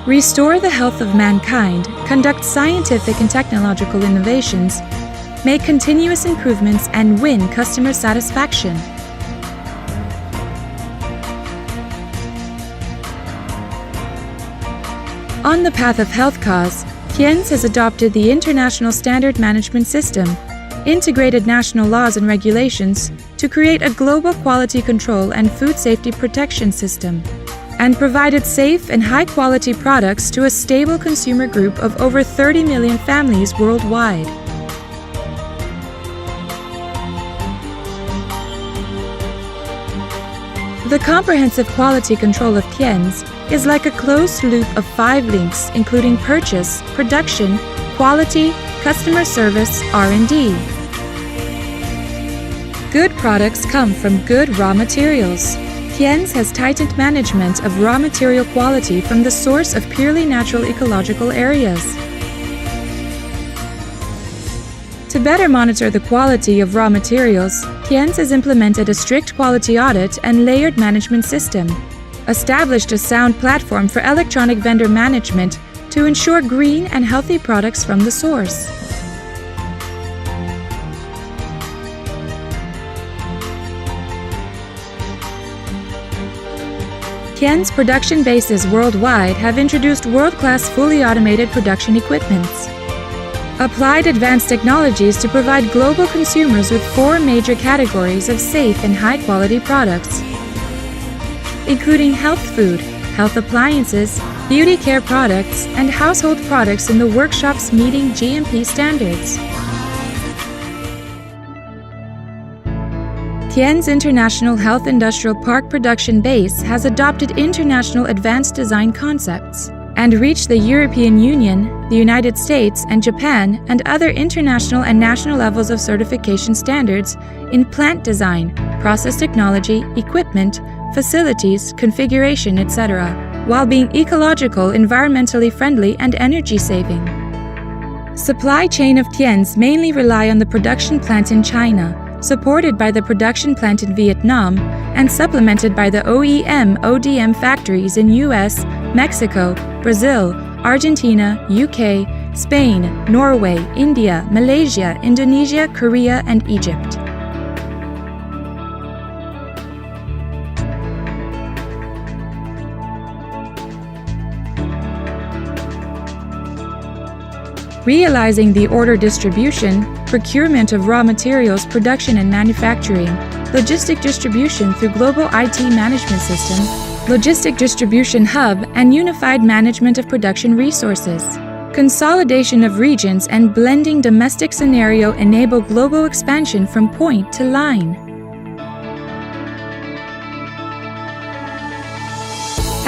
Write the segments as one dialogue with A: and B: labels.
A: restore the health of mankind, conduct scientific and technological innovations, make continuous improvements, and win customer satisfaction. On the path of health cause, Tiens has adopted the International Standard Management System, integrated national laws and regulations to create a global quality control and food safety protection system, and provided safe and high-quality products to a stable consumer group of over 30 million families worldwide. The comprehensive quality control of Tiens is like a closed loop of 5 links, including purchase, production, quality, customer service, R&D. Good products come from good raw materials. Tiens has tightened management of raw material quality from the source of purely natural ecological areas. To better monitor the quality of raw materials, Tiens has implemented a strict quality audit and layered management system, established a sound platform for electronic vendor management to ensure green and healthy products from the source. Tiens production bases worldwide have introduced world-class fully automated production equipments, applied advanced technologies to provide global consumers with 4 major categories of safe and high-quality products, including health food, health appliances, beauty care products, and household products in the workshops meeting GMP standards. Tiens International Health Industrial Park production base has adopted international advanced design concepts and reached the European Union, the United States, and Japan, and other international and national levels of certification standards in plant design, process technology, equipment, facilities, configuration, etc., while being ecological, environmentally friendly, and energy-saving. Supply chain of Tiens mainly rely on the production plant in China, supported by the production plant in Vietnam, and supplemented by the OEM/ODM factories in US, Mexico, Brazil, Argentina, UK, Spain, Norway, India, Malaysia, Indonesia, Korea, and Egypt. Realizing the order distribution, procurement of raw materials, production and manufacturing, logistic distribution through global IT management system, logistic distribution hub, and unified management of production resources. Consolidation of regions and blending domestic scenario enable global expansion from point to line.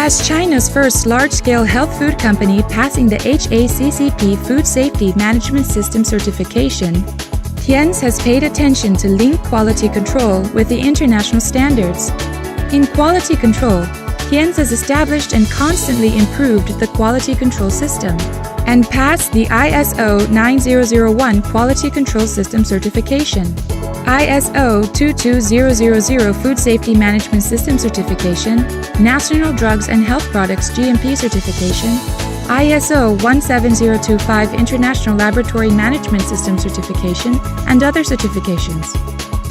A: As China's first large-scale health food company passing the HACCP Food Safety Management System certification, Tiens has paid attention to link quality control with the international standards. In quality control, Tiens has established and constantly improved the quality control system and passed the ISO 9001 Quality Control System certification, ISO 22000 Food Safety Management System certification, National Drugs and Health Products GMP certification, ISO 17025 International Laboratory Management System certification, and other certifications.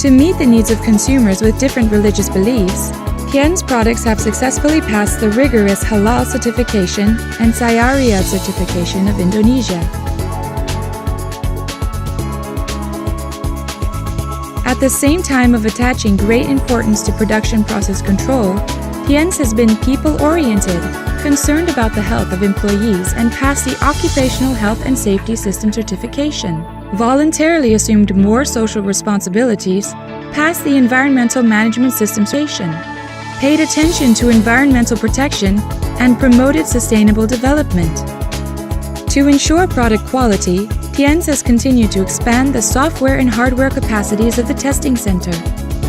A: To meet the needs of consumers with different religious beliefs, Tiens products have successfully passed the rigorous Halal certification and Syariah certification of Indonesia. At the same time of attaching great importance to production process control, Tiens has been people-oriented, concerned about the health of employees, and passed the Occupational Health and Safety System certification, voluntarily assumed more social responsibilities, passed the Environmental Management System certification, paid attention to environmental protection, and promoted sustainable development. To ensure product quality, Tiens has continued to expand the software and hardware capacities of the testing center.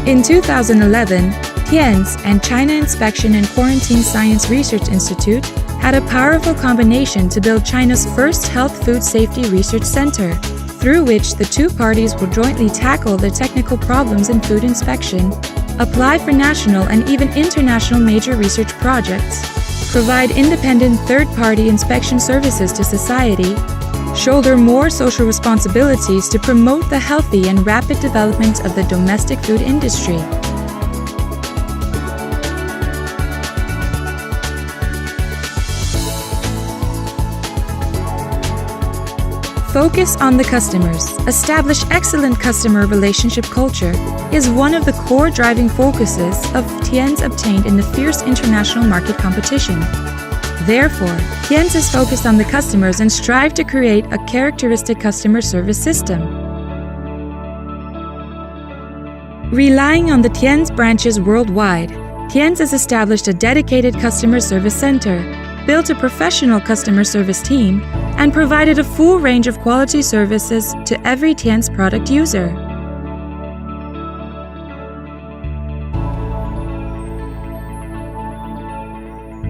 A: In 2011, Tiens and China Inspection and Quarantine Science Research Institute had a powerful combination to build China's first health food safety research center, through which the two parties will jointly tackle the technical problems in food inspection, apply for national and even international major research projects, provide independent third-party inspection services to society, shoulder more social responsibilities to promote the healthy and rapid development of the domestic food industry. Focus on the customers, establish excellent customer relationship culture is one of the core driving focuses of Tiens obtained in the fierce international market competition. Therefore, Tiens is focused on the customers and strive to create a characteristic customer service system. Relying on the Tiens branches worldwide, Tiens has established a dedicated customer service center, built a professional customer service team, and provided a full range of quality services to every Tiens product user.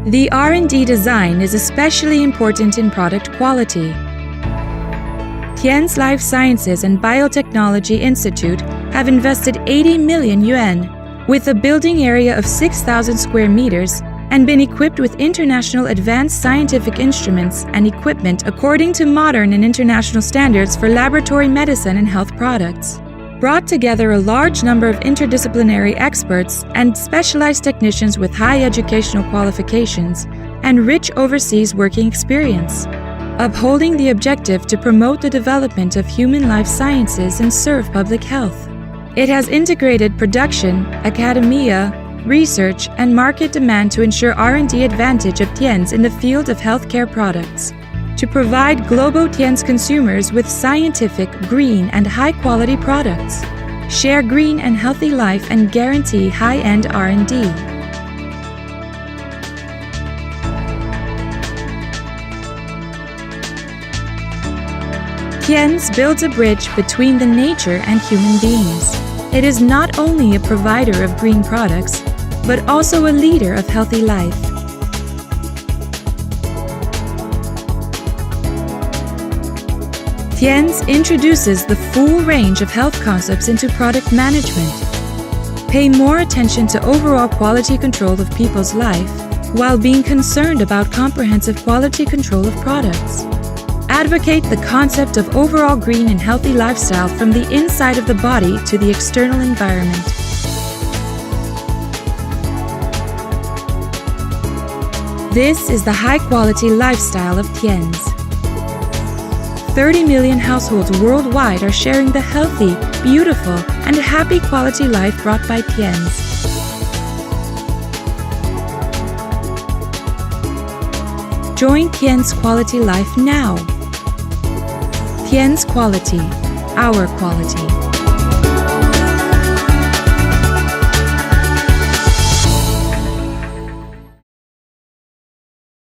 A: The R&D design is especially important in product quality. Tiens Life Sciences and Biotechnology Institute have invested 80 million yuan, with a building area of 6,000 square meters, and been equipped with international advanced scientific instruments and equipment according to modern and international standards for laboratory medicine and health products. Brought together a large number of interdisciplinary experts and specialized technicians with high educational qualifications and rich overseas working experience, upholding the objective to promote the development of human life sciences and serve public health. It has integrated production, academia, research, and market demand to ensure R&D advantage of Tiens in the field of healthcare products, to provide global Tiens consumers with scientific, green, and high-quality products, share green and healthy life, and guarantee high-end R&D. Tiens builds a bridge between the nature and human beings. It is not only a provider of green products, but also a leader of healthy life. Tiens introduces the full range of health concepts into product management. Pay more attention to overall quality control of people's life, while being concerned about comprehensive quality control of products. Advocate the concept of overall green and healthy lifestyle from the inside of the body to the external environment. This is the high-quality lifestyle of Tiens. 30 million households worldwide are sharing the healthy, beautiful, and happy quality life brought by Tiens. Join Tiens Quality Life now. Tiens Quality, our quality.